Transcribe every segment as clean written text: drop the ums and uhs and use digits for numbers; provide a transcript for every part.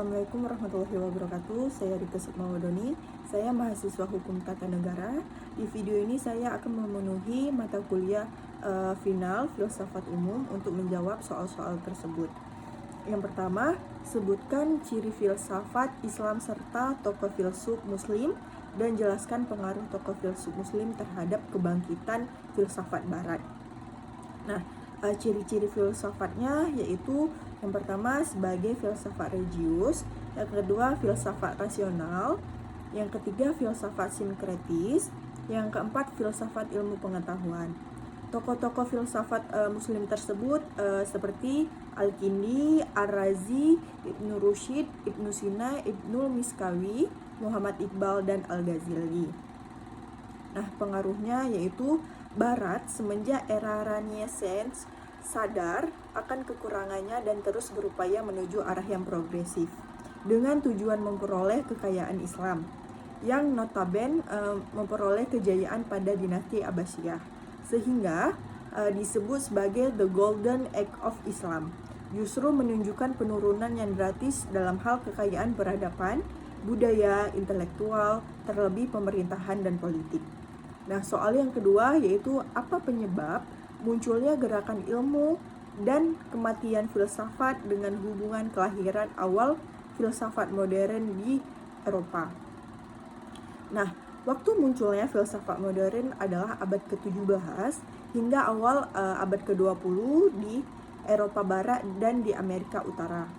Assalamualaikum warahmatullahi wabarakatuh. Saya Rika Sukmawadoni. Saya mahasiswa Hukum Tata Negara. Di video ini saya akan memenuhi mata kuliah final Filsafat Umum untuk menjawab soal-soal tersebut. Yang pertama, sebutkan ciri filsafat Islam serta tokoh filsuf Muslim dan jelaskan pengaruh tokoh filsuf Muslim terhadap kebangkitan filsafat Barat. Nah, ciri-ciri filsafatnya yaitu yang pertama sebagai filsafat religius, yang kedua filsafat rasional, yang ketiga filsafat sinkretis, yang keempat filsafat ilmu pengetahuan. Tokoh-tokoh filsafat Muslim tersebut seperti Al-Kindi, Ar-Razi, Ibnu Rushd, Ibnu Sina, Ibnul Miskawi, Muhammad Iqbal, dan Al-Ghazali. Nah, pengaruhnya yaitu Barat semenjak era Renaissance sadar akan kekurangannya dan terus berupaya menuju arah yang progresif dengan tujuan memperoleh kekayaan Islam yang notabene memperoleh kejayaan pada dinasti Abbasiyah, sehingga disebut sebagai the Golden Age of Islam. Justru menunjukkan penurunan yang drastis dalam hal kekayaan peradaban, budaya, intelektual, terlebih pemerintahan dan politik. Nah, soal yang kedua yaitu apa penyebab munculnya gerakan ilmu dan kematian filsafat dengan hubungan kelahiran awal filsafat modern di Eropa. Nah, waktu munculnya filsafat modern adalah abad ke-17 hingga awal abad ke-20 di Eropa Barat dan di Amerika Utara.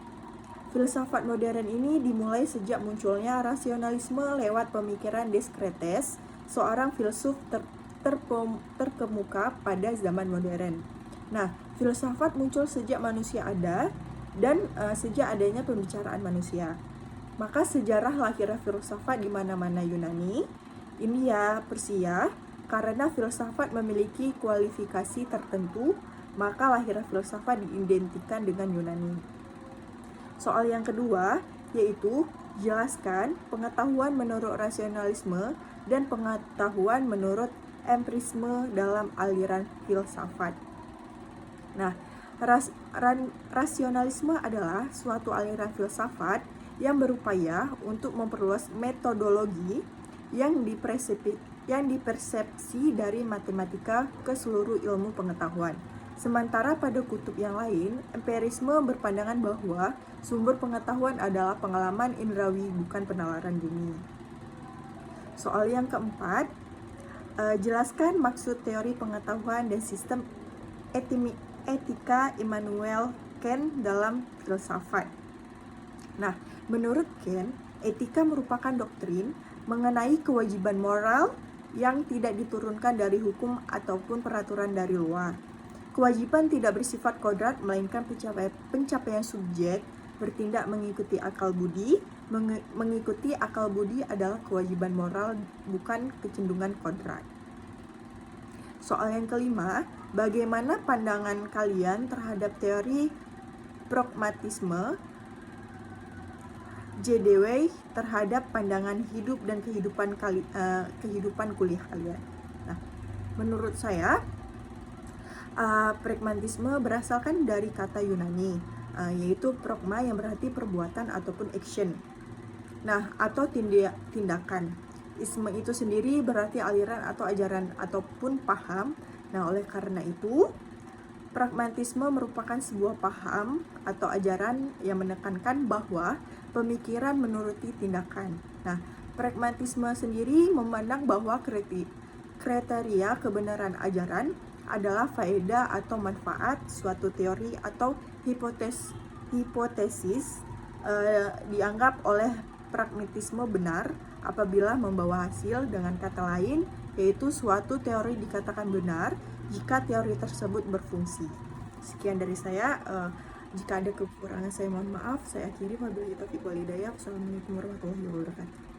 Filsafat modern ini dimulai sejak munculnya rasionalisme lewat pemikiran Descartes, seorang filsuf terkemuka pada zaman modern. Nah, filsafat muncul sejak manusia ada dan sejak adanya pembicaraan manusia. Maka sejarah lahirnya filsafat di mana-mana Yunani, India, Persia, karena filsafat memiliki kualifikasi tertentu, maka lahirnya filsafat diidentikan dengan Yunani. Soal yang kedua yaitu jelaskan pengetahuan menurut rasionalisme dan pengetahuan menurut empirisme dalam aliran filsafat. Nah, rasionalisme adalah suatu aliran filsafat yang berupaya untuk memperluas metodologi yang dipersepsi dari matematika ke seluruh ilmu pengetahuan. Sementara pada kutub yang lain, empirisme berpandangan bahwa sumber pengetahuan adalah pengalaman indrawi, bukan penalaran bumi. Soal yang keempat, jelaskan maksud teori pengetahuan dan sistem etika Immanuel Kant dalam filsafat. Nah, menurut Kant, etika merupakan doktrin mengenai kewajiban moral yang tidak diturunkan dari hukum ataupun peraturan dari luar. Kewajiban tidak bersifat kodrat, melainkan pencapaian subjek bertindak mengikuti akal budi. Mengikuti akal budi adalah kewajiban moral, bukan kecenderungan kodrat. Soal yang kelima, bagaimana pandangan kalian terhadap teori pragmatisme J. Dewey terhadap pandangan hidup dan kehidupan kuliah kalian? Nah, menurut saya, pragmatisme berasalkan dari kata Yunani, yaitu pragma yang berarti perbuatan ataupun action. Nah, atau tindakan. Isme itu sendiri berarti aliran atau ajaran ataupun paham. Nah, oleh karena itu, pragmatisme merupakan sebuah paham atau ajaran yang menekankan bahwa pemikiran menuruti tindakan. Nah, pragmatisme sendiri memandang bahwa kriteria kebenaran ajaran adalah faedah atau manfaat suatu teori atau hipotesis dianggap oleh pragmatisme benar apabila membawa hasil. Dengan kata lain, yaitu suatu teori dikatakan benar jika teori tersebut berfungsi. Sekian dari saya. Jika ada kekurangan saya mohon maaf. Saya akhiri. Wabillahi taufiq wal hidayah. Wassalamualaikum warahmatullahi wabarakatuh.